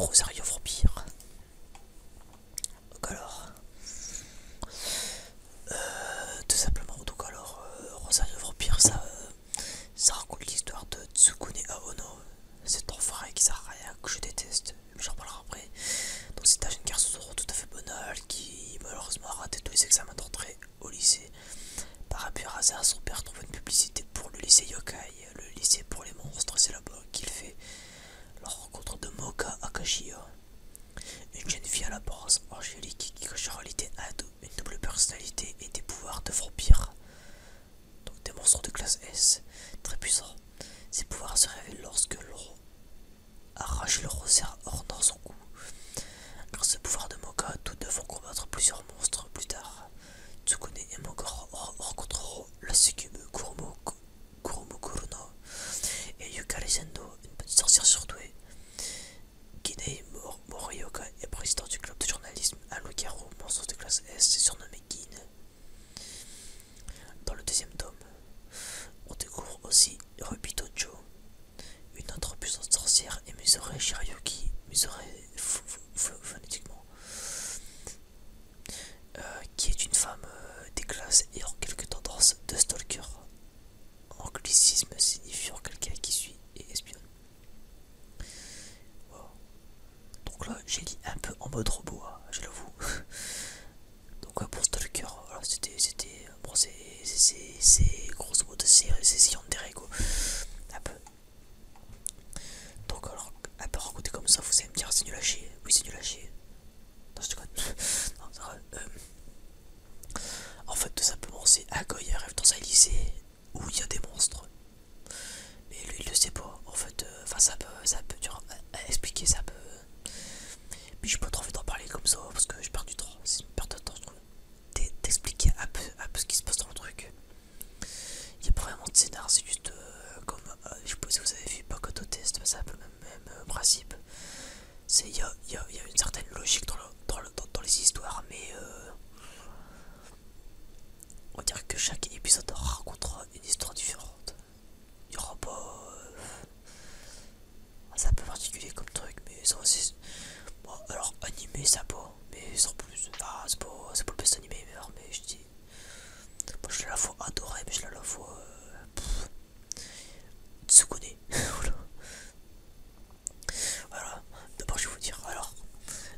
Rosario Vampire. Donc alors, tout simplement, donc alors, Rosario Vampire, ça raconte l'histoire de Tsukune Aono, cet enfoiré qui sert à rien, que je déteste, mais j'en parlerai après. Donc c'est un jeune garçon tout à fait banal qui malheureusement a raté tous les examens d'entrée au lycée. Par un pur hasard, son père trouve une publicité pour le lycée Yokai, le lycée pour les monstres. C'est là-bas qu'il fait la rencontre de Moka Akashiya, une jeune fille à l'apparence angélique qui cache en réalité une double personnalité et des pouvoirs de vampire, donc des monstres de classe S, très puissants. Ses pouvoirs se révèlent lorsque l'on arrache le rosaire ornant son cou. Grâce au pouvoir de Moka, tous deux vont combattre plusieurs monstres plus tard. Tsukune et Moka rencontreront la succube Kurumo Kuruno et Yuka Legendo, une petite sorcière surdouée. Kinei Morioka est président du club de journalisme à Lugaro, monstre de classe S, surnommé Gin. Dans le deuxième tome, on découvre aussi Rubito Jo, une autre puissante sorcière, et Musore Shirayuki, Musore phonétiquement, qui est une femme des classes et en quelques tendances de stalker. Anglicisme signifiant quelqu'un qui suit et espionne. Wow. Donc là, j'ai dit un peu en mode robot, hein, je l'avoue. Donc pour stalker, voilà, c'était bon, c'est grosso modo c'est Yandere quoi. Un peu. Donc alors, un peu raconté comme ça, vous allez me dire c'est nul à chier. Oui, c'est nul à chier. Non, je te connais. Non, c'est vrai. En fait, tout simplement, c'est un gars, il arrive dans un lycée où il y a des monstres. Mais lui, il le sait pas. En fait, enfin, c'est un peu dur à expliquer, ça peut. Mais j'ai pas trop envie d'en parler comme ça parce que je perds du temps. C'est une perte de temps, je trouve. D'expliquer un peu ce qui se passe dans le truc. Il n'y a pas vraiment de scénar, c'est juste comme. Je sais pas si vous avez vu Pakoto Test, c'est un peu le même principe. Il y a une certaine logique dans les histoires, mais on va dire que chaque épisode racontera une histoire différente. Il n'y aura pas. C'est un peu particulier comme truc, mais ça aussi. Bon, alors, animé, ça pas, mais sans plus. Ah, c'est pas le best animé, mais je dis. Moi, je l'ai à la fois adoré, mais je l'ai à la fois. Tsukune. Voilà. Voilà. D'abord, je vais vous dire. Alors,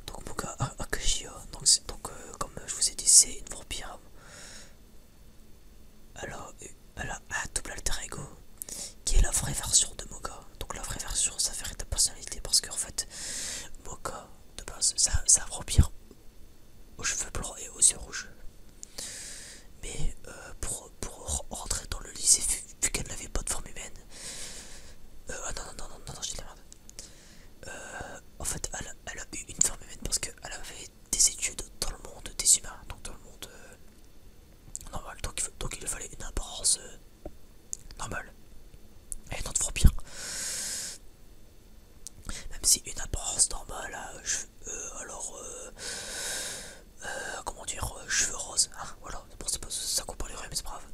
donc, Moka Akashiya, donc comme je vous ai dit, c'est une vampire. Elle a un double alter ego qui est la vraie version de Moka. Donc la vraie version, sa véritable personnalité, parce qu'en fait, Moka, de base, c'est un vampire aux cheveux blancs et aux yeux rouges. Mais pour rentrer dans le lycée, vu qu'elle n'avait pas de forme humaine, ah non, j'ai de la merde. En fait, elle a eu une forme humaine parce qu'elle avait des études dans le monde des humains, donc dans le monde normal. Donc il fallait une apparence normale. Et non de vampire. Même si une apparence normale, comment dire, cheveux roses, hein, voilà, bon, c'est pas ça qu'on parlerait, mais c'est pas grave.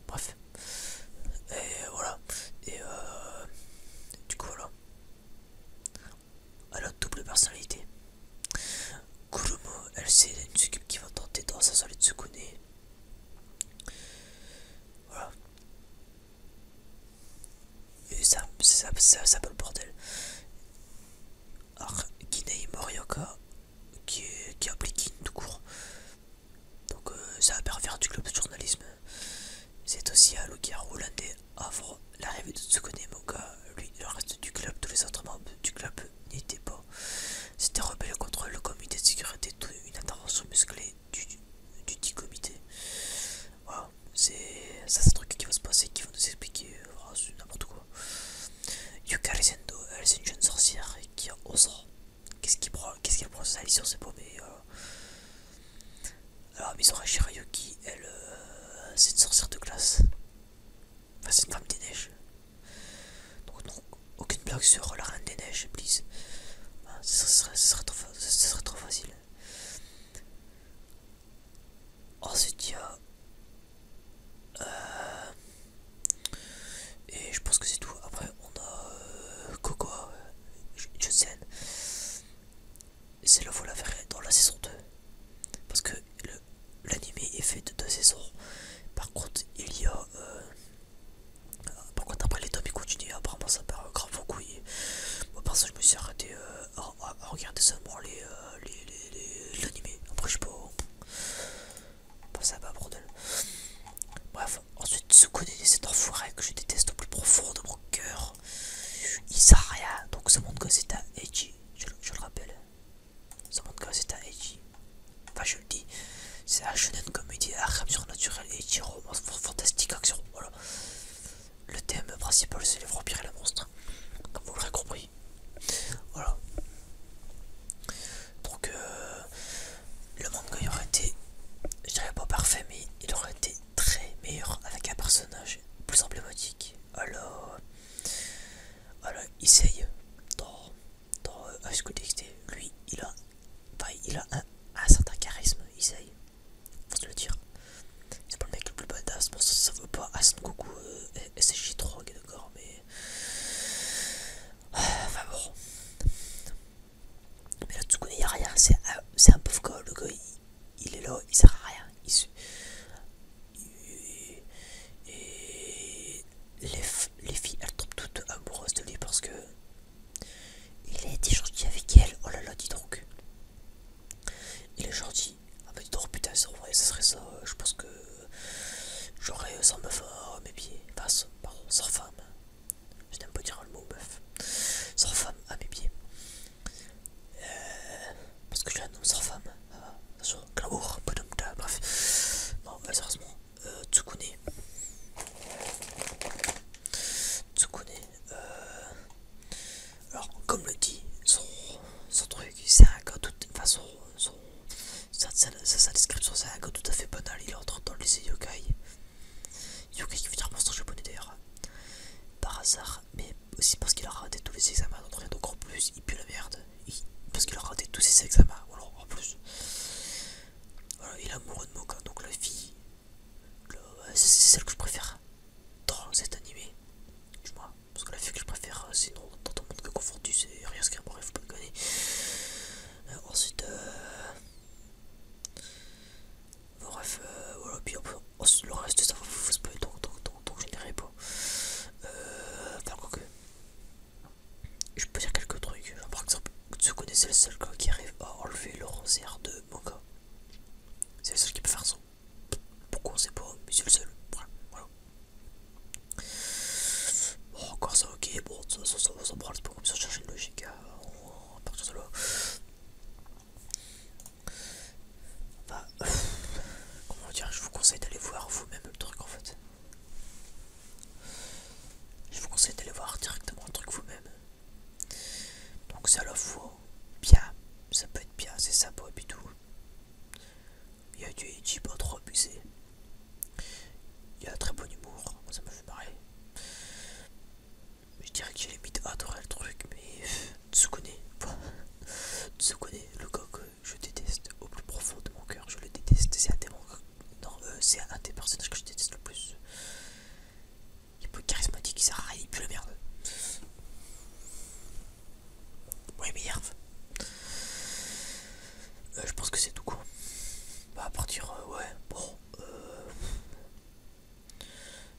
Bref, et voilà, et du coup, voilà, elle a double personnalité. Kurumo, elle, c'est une succube qui va tenter dans sa solide Tsukune. Voilà, et c'est un peu le bordel. Alors, Kinei Morioka, qui applique tout court. Donc c'est un pervers du club de journalisme. C'est aussi à Lugaro l'un des havres. L'arrivée de Tsukune Moka, lui, le reste du club, tous les autres membres du club n'y étaient pas. C'était rebelle contre le comité de sécurité, une intervention musclée du dit comité. Voilà, c'est un truc qui va se passer, qui va nous expliquer c'est n'importe quoi. Yuka Resendo, elle c'est une jeune sorcière qui a 11 ans. Qu'est-ce qu'elle prend sa licence, c'est pas, mais alors Misora Shirayuki, elle, c'est une sorcière de glace. Enfin, c'est une femme des neiges. Donc non, aucune blague sur la reine des neiges, please. Hein, ce serait trop facile. Ensuite, il y a... Et je pense que c'est tout. Après, on a Coco, part ça, je me suis arrêté à regarder seulement l'animé. Après, je sais pas ça, pas bordel. Bref, ensuite, Tsukune, cet enfoiré que je déteste au plus profond de mon cœur. Isaraya, donc ce monde c'est à Eiji, je le rappelle. Ce monde c'est à Eiji. Enfin, je le dis, c'est un shonen comédie, arame surnaturel, Eiji, romance fantastique, action. Voilà. Le thème principal, c'est les vampires et les monstres. Comme vous l'aurez compris. Voilà. Donc, le manga il aurait été, je dirais pas parfait, mais il aurait été très meilleur avec un personnage plus emblématique. Alors Issei dans High School DxD, lui, il a un certain charisme, Issei, faut se le dire. C'est pas le mec le plus badass, bon ça veut pas à Son Goku SSJ3, ok d'accord, mais... Enfin bon. Mais là, Tsukune, y'a rien, c'est un pauvre gars, le gars, il est là, il sert à rien. Et les filles, elles tombent toutes amoureuses de lui parce que il a été gentil avec elle. Oh là là, dis donc. Il est gentil. Ah bah dis donc, putain, en vrai, ça serait ça. Je pense que j'aurais 100 meufs à mes pieds. Enfin, pardon, 100 femmes. Je n'aime pas dire le mot meuf. 100 femmes à mes pieds. Parce que j'ai un homme sans femme. Attention, glamour, bref. Non, sérieusement. Tsukune. Alors, comme le dit son truc, c'est un gars tout. Enfin, sa description, c'est un gars tout à fait banal. Il entre dans le lycée yokai. Yokai qui veut dire monstre japonais d'ailleurs. Par hasard, mais aussi parce qu'il a raté tous les examens d'entrée. Donc en plus, il pue la merde. Parce qu'il a raté tous ses examens. Voilà, en plus. Voilà, il est amoureux de Moka. Donc la fille, c'est celle que je préfère dans cet animé. Moi, parce que la fille que je préfère, sinon dans ton monde que confondu, c'est rien ce qu'il y a, faut pas le connaître. Ensuite, bref, voilà, puis le reste ça va vous spoiler, donc je n'irai pas. Enfin, quoi que, je peux dire quelques trucs. Genre, par exemple, tu connaissais le seul gars qui arrive à enlever le rosière de Moka. C'est le seul qui peut faire ça. Pourquoi on sait pas, mais c'est le seul. Voilà. Bon, encore ça, ok, bon, ça prend le pas comme ça, chercher une logique à partir de là. Enfin, comment dire, je vous conseille d'aller voir vous-même le truc en fait. Je vous conseille d'aller voir directement le truc vous-même. Donc c'est à la fois bien, ça peut être bien, c'est sympa et puis tout. Il y a du Eiji pas trop abusé. Il y a un très bon humour, moi ça me fait marrer. Je dirais que j'ai limite adoré le truc, mais Tsukune, le gars que je déteste au plus profond de mon cœur, je le déteste, c'est un des personnages que je déteste le plus. Il est peu charismatique, il sert à rien, il pue la merde. Ouais, il m'énerve. Je pense que c'est tout quoi. Bah à partir, ouais, bon,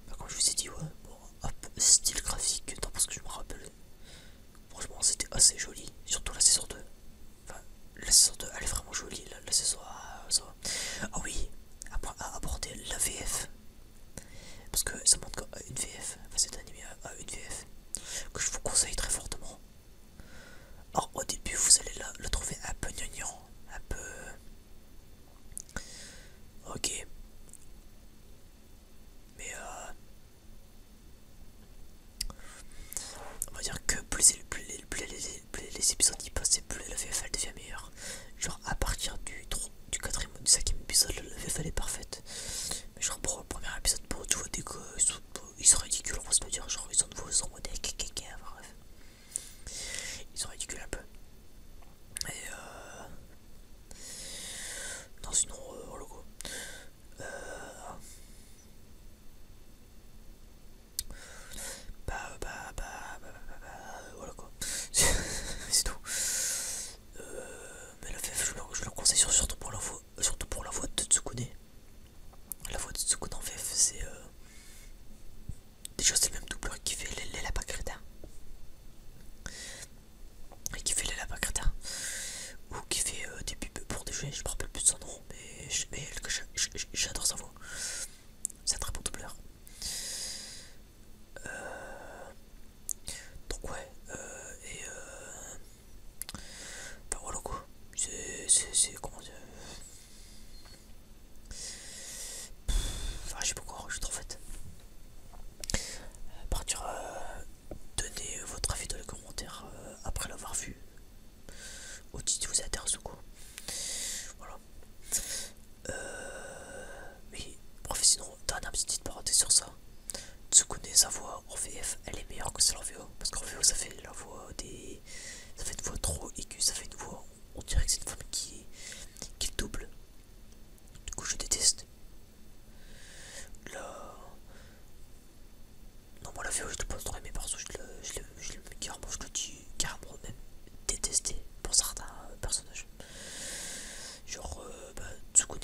bah, comme je vous ai dit, ouais, bon, hop, style graphique, non parce que je me rappelle, franchement c'était assez joli, surtout la saison 2. Enfin, joué, je me rappelle plus de son nom, mais j'adore sa voix. C'est un très bon doubleur. Donc ouais, enfin voilà quoi. C'est comment dire. Enfin, je sais pas quoi rajouter en fait. Partir, donner votre avis dans les commentaires après l'avoir vu. Ou si vous intéresse ou quoi. Voilà. Mais bref, sinon, dernière petite parenthèse sur ça. Tsukune, sa voix en VF, elle est meilleure que celle en VO. Parce qu'en VO, ça fait la voix des. Ça fait une voix trop aiguë, ça fait une voix. On dirait que c'est une femme qui le double. Du coup, je déteste. Là. Non, moi, la VO, je l'ai pas trop aimé parce que je l'ai carrément, je le dis carrément même détesté pour certains personnages. Genre, Tsukune.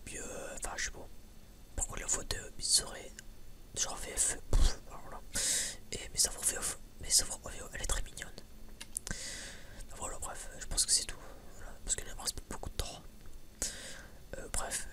Puis, enfin, je sais pas. Pourquoi la voix de Mitsure, genre VF, voilà. Et mes savoirs en VO, elle est très mignonne. Voilà, bref, je pense que c'est tout. Voilà, parce que là, il me reste beaucoup de temps. Bref,